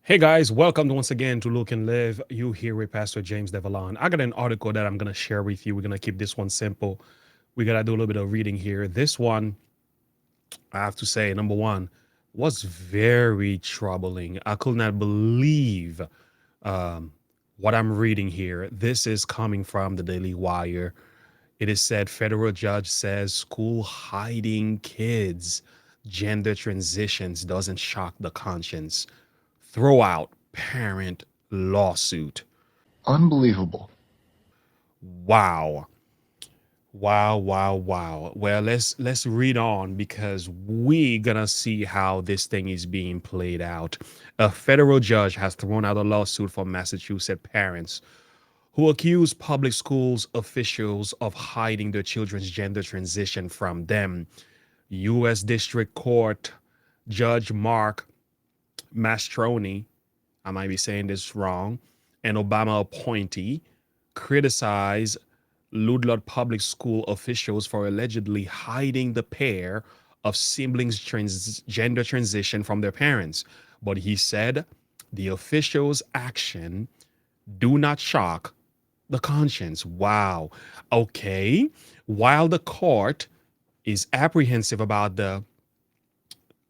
Hey guys, welcome once again to Look and Live. You here with Pastor James Devallon. I got an article that I'm gonna share with you. We're gonna keep this one simple. We gotta do a little bit of reading here. This one, I have to say, number one, was very troubling. I could not believe um, what I'm reading here. This is coming from the Daily Wire. It is said federal judge says school hiding kids gender transitions doesn't shock the conscience. Throw out parent lawsuit. Unbelievable. Wow. Wow. Well, let's read on because we gonna see how this thing is being played out. A federal judge has thrown out a lawsuit for Massachusetts parents who accuse public schools officials of hiding their children's gender transition from them. U.S. District Court Judge Mark Mastroni, I might be saying this wrong, an Obama appointee, criticized Ludlow public school officials for allegedly hiding the pair of siblings' gender transition from their parents. But he said the officials' action do not shock the conscience. Wow. Okay. While the court is apprehensive about the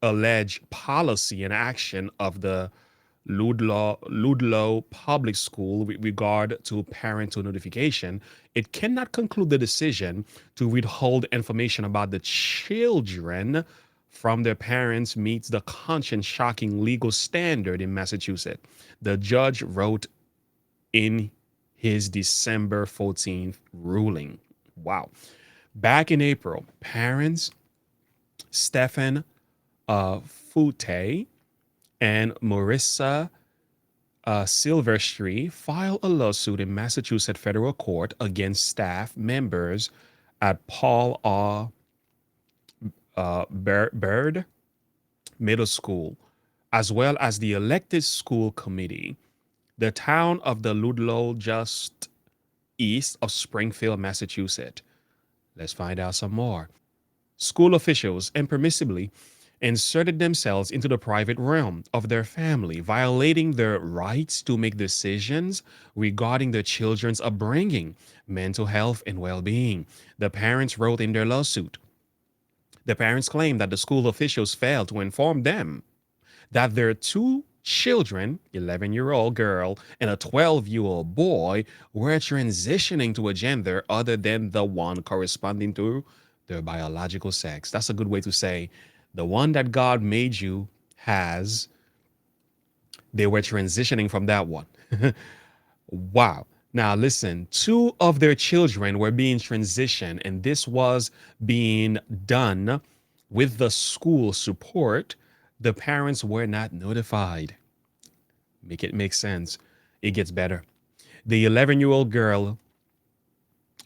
alleged policy and action of the Ludlow Public School with regard to parental notification, it cannot conclude the decision to withhold information about the children from their parents meets the conscience shocking legal standard in Massachusetts. The judge wrote in his December 14th ruling. Wow. Back in April, parents Stephen Fute and Marissa Silverstreet filed a lawsuit in Massachusetts federal court against staff members at Paul R. Bird Middle School, as well as the elected school committee. The town of the Ludlow, just east of Springfield, Massachusetts. Let's find out some more. School officials impermissibly inserted themselves into the private realm of their family, violating their rights to make decisions regarding their children's upbringing, mental health, and well being. The parents wrote in their lawsuit. The parents claimed that the school officials failed to inform them that their two children, 11-year-old girl and a 12-year-old boy, were transitioning to a gender other than the one corresponding to their biological sex. That's a good way to say the one that God made you has, they were transitioning from that one. Wow. Now, listen, two of their children were being transitioned, and this was being done with the school support. The parents were not notified. Make it make sense. It gets better. The 11-year-old girl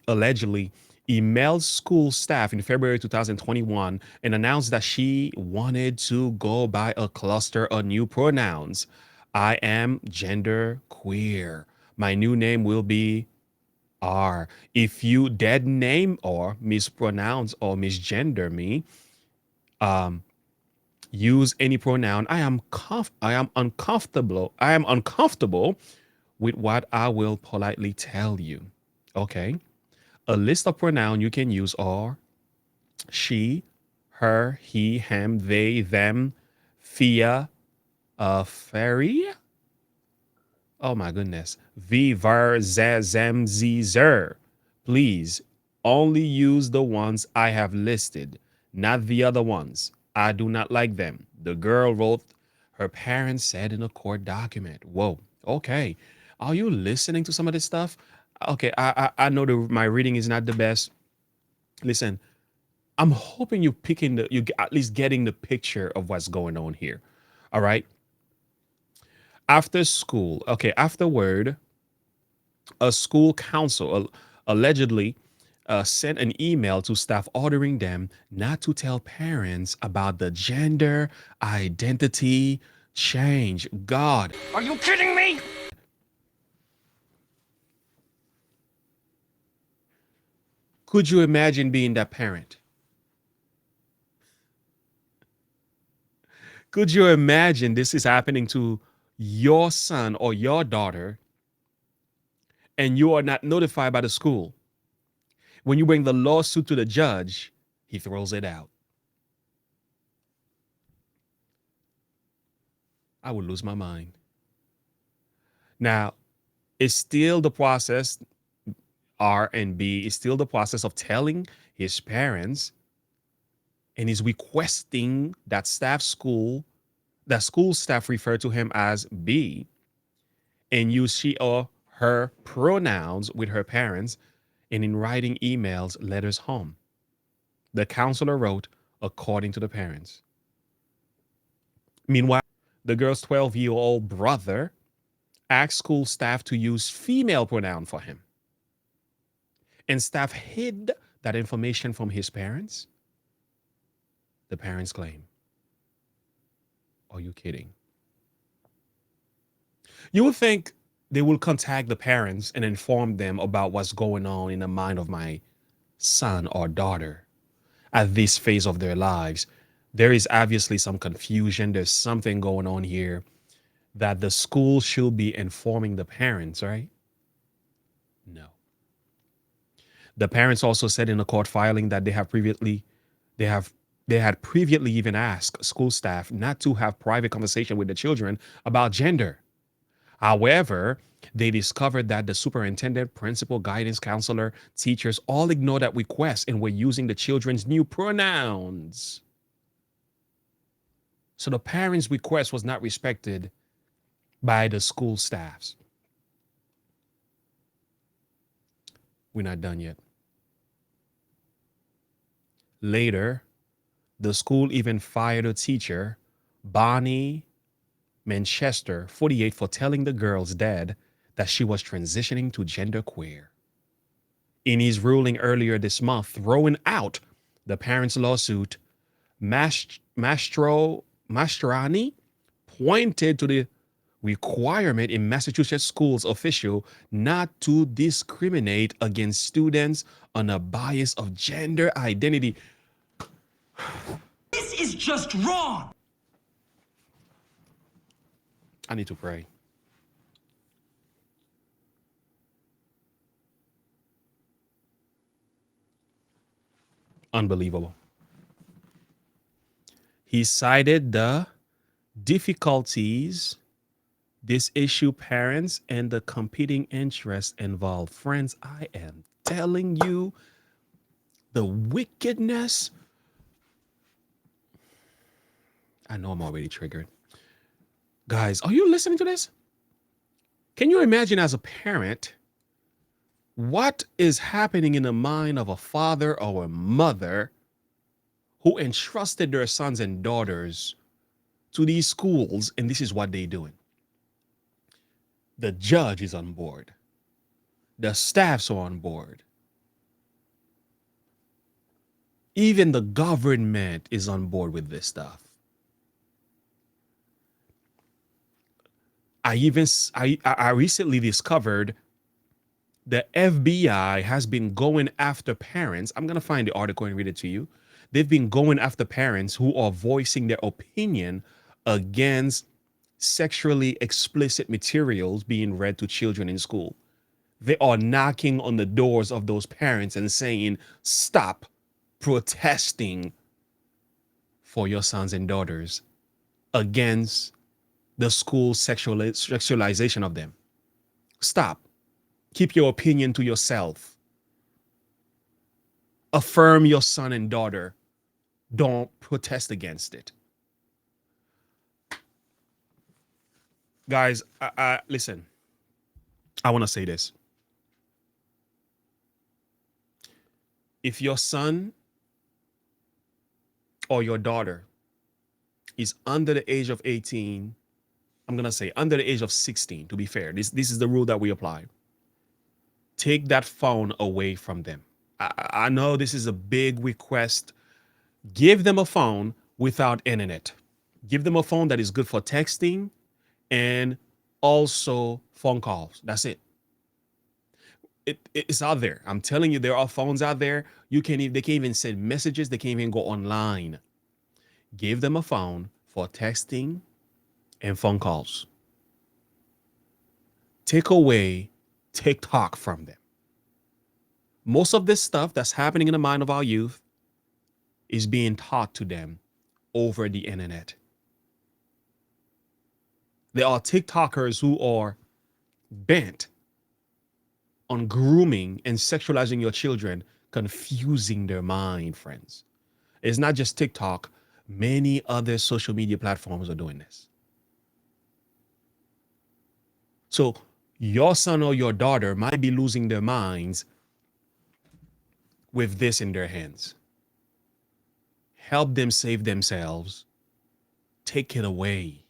allegedly emailed school staff in February 2021 and announced that she wanted to go by a cluster of new pronouns. I am gender queer. My new name will be R. If you dead name or mispronounce or misgender me, um, use any pronoun. I am uncomfortable. I am uncomfortable with what I will politely tell you. Okay. A list of pronoun you can use are she, her, he, him, they, them, fia, fairy. Oh my goodness. V, ver, ze, zem, z, zer. Please only use the ones I have listed, not the other ones. I do not like them. The girl wrote, her parents said in a court document. Whoa. Okay. Are you listening to some of this stuff? Okay. I know my reading is not the best. Listen, I'm hoping you picking you at least getting the picture of what's going on here. All right. After school, okay, afterward, a school council allegedly sent an email to staff ordering them not to tell parents about the gender identity change. God, are you kidding me? Could you imagine being that parent? Could you imagine this is happening to your son or your daughter and you are not notified by the school, when you bring the lawsuit to the judge, he throws it out. I would lose my mind. Now, it's still the process, R and B is still the process of telling his parents, and he's requesting that school staff refer to him as B and use she or her pronouns with her parents and in writing emails, letters home. The counselor wrote, according to the parents. Meanwhile, the girl's 12-year-old brother asked school staff to use female pronoun for him. And staff hid that information from his parents. The parents claim. Are you kidding? You would think they will contact the parents and inform them about what's going on in the mind of my son or daughter at this phase of their lives. There is obviously some confusion. There's something going on here that the school should be informing the parents, right? No. The parents also said in a court filing that they have they had previously even asked school staff not to have private conversation with the children about gender. However, they discovered that the superintendent, principal, guidance counselor, teachers all ignored that request and were using the children's new pronouns. So the parents' request was not respected by the school staffs. We're not done yet. Later, the school even fired a teacher, Bonnie Manchester, 48, for telling the girl's dad that she was transitioning to genderqueer. In his ruling earlier this month, throwing out the parents' lawsuit, Mastrani pointed to the requirement in Massachusetts schools official not to discriminate against students on a bias of gender identity. This is just wrong. I need to pray. Unbelievable. He cited the difficulties this issue parents and the competing interests involved. Friends, I am telling you the wickedness. I know I'm already triggered. Guys, are you listening to this? Can you imagine as a parent what is happening in the mind of a father or a mother who entrusted their sons and daughters to these schools, and this is what they're doing? The judge is on board. The staffs are on board. Even the government is on board with this stuff. I recently discovered the FBI has been going after parents. I'm going to find the article and read it to you. They've been going after parents who are voicing their opinion against sexually explicit materials being read to children in school. They are knocking on the doors of those parents and saying, stop protesting for your sons and daughters against the school sexualization of them. Stop. Keep your opinion to yourself. Affirm your son and daughter. Don't protest against it. Guys, listen. I want to say this. If your son or your daughter is under the age of 18, I'm going to say under the age of 16, to be fair. This is the rule that we apply. Take that phone away from them. I know this is a big request. Give them a phone without internet. Give them a phone that is good for texting and also phone calls. That's it. It's out there. I'm telling you, there are phones out there. They can't even send messages. They can't even go online. Give them a phone for texting and phone calls. Take away TikTok from them. Most of this stuff that's happening in the mind of our youth is being taught to them over the internet. There are TikTokers who are bent on grooming and sexualizing your children, confusing their mind, friends. It's not just TikTok, many other social media platforms are doing this. So your son or your daughter might be losing their minds with this in their hands. Help them save themselves. Take it away.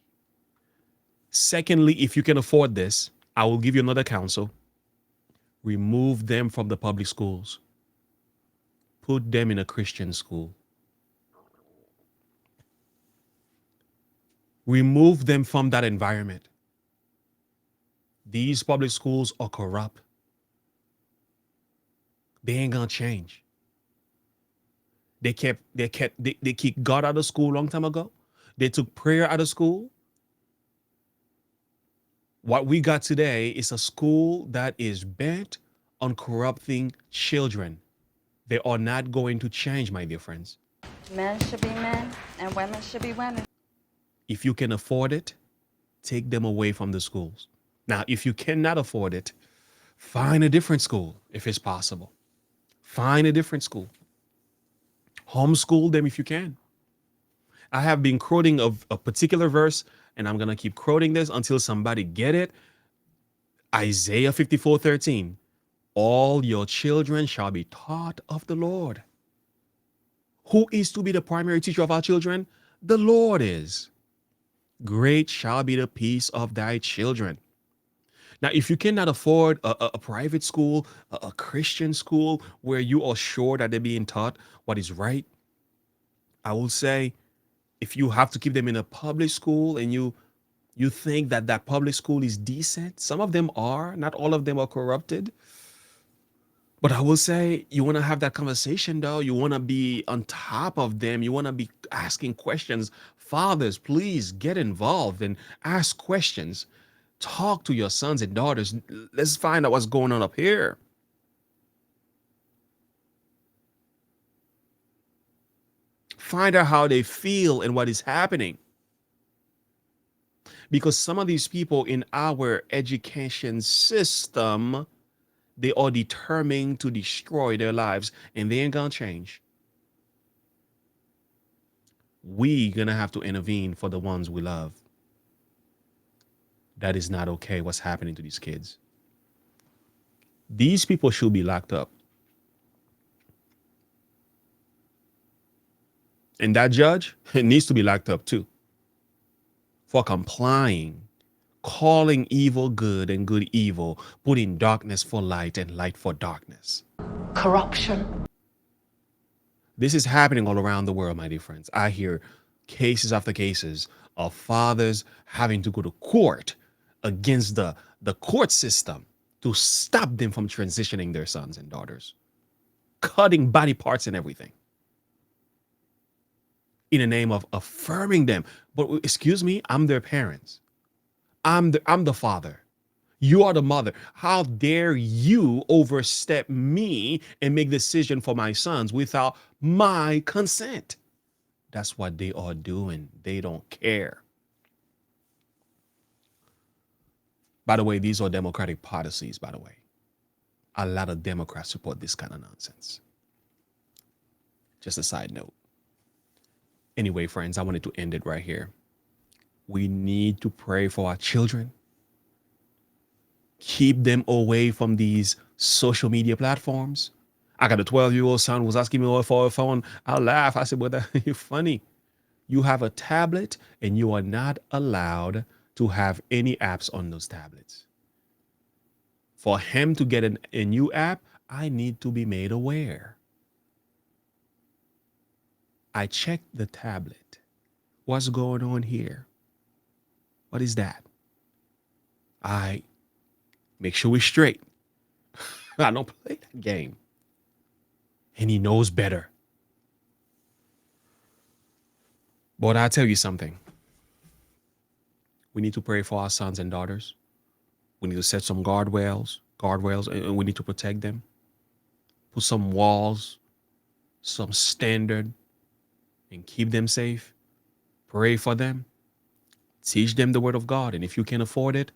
Secondly, if you can afford this, I will give you another counsel. Remove them from the public schools. Put them in a Christian school. Remove them from that environment. These public schools are corrupt. They ain't gonna change. They kicked God out of school a long time ago. They took prayer out of school. What we got today is a school that is bent on corrupting children. They are not going to change, my dear friends. Men should be men and women should be women. If you can afford it, take them away from the schools. Now, if you cannot afford it, find a different school if it's possible. Find a different school. Homeschool them if you can. I have been quoting a particular verse, and I'm going to keep quoting this until somebody get it. Isaiah 54:13. All your children shall be taught of the Lord. Who is to be the primary teacher of our children? The Lord is. Great shall be the peace of thy children. Now, if you cannot afford a private school, a Christian school where you are sure that they're being taught what is right, I will say if you have to keep them in a public school and you think that that public school is decent, some of them are, not all of them are corrupted. But I will say you want to have that conversation though. You want to be on top of them. You want to be asking questions. Fathers, please get involved and ask questions. Talk to your sons and daughters. Let's find out what's going on up here. Find out how they feel and what is happening. Because some of these people in our education system, they are determined to destroy their lives and they ain't gonna change. We gonna have to intervene for the ones we love. That is not okay what's happening to these kids. These people should be locked up. And that judge needs to be locked up too for complying, calling evil good and good evil, putting darkness for light and light for darkness. Corruption. This is happening all around the world, my dear friends. I hear cases after cases of fathers having to go to court against the court system to stop them from transitioning their sons and daughters, cutting body parts and everything in the name of affirming them. But excuse me, I'm their parents. I'm the father. You are the mother. How dare you overstep me and make decision for my sons without my consent? That's what they are doing. They don't care. By the way, these are Democratic policies, by the way. A lot of Democrats support this kind of nonsense. Just a side note. Anyway, friends, I wanted to end it right here. We need to pray for our children. Keep them away from these social media platforms. I got a 12-year-old son who was asking me for a phone. I laugh. I said, well, you're funny. You have a tablet and you are not allowed to have any apps on those tablets. For him to get a new app, I need to be made aware. I check the tablet. What's going on here? What is that? I make sure we're straight. I don't play that game. And he knows better. But I'll tell you something. We need to pray for our sons and daughters. We need to set some guardrails, and we need to protect them. Put some walls, some standard, and keep them safe. Pray for them. Teach them the word of God. And if you can afford it,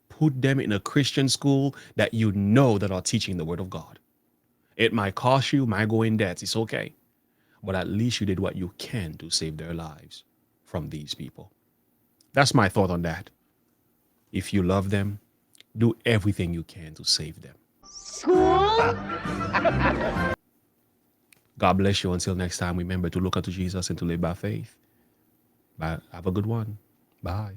put them in a Christian school that you know that are teaching the word of God. It might cost you, might go in debt. It's okay. But at least you did what you can to save their lives from these people. That's my thought on that. If you love them, do everything you can to save them. School? God bless you. Until next time, remember to look unto Jesus and to live by faith. Bye. Have a good one. Bye.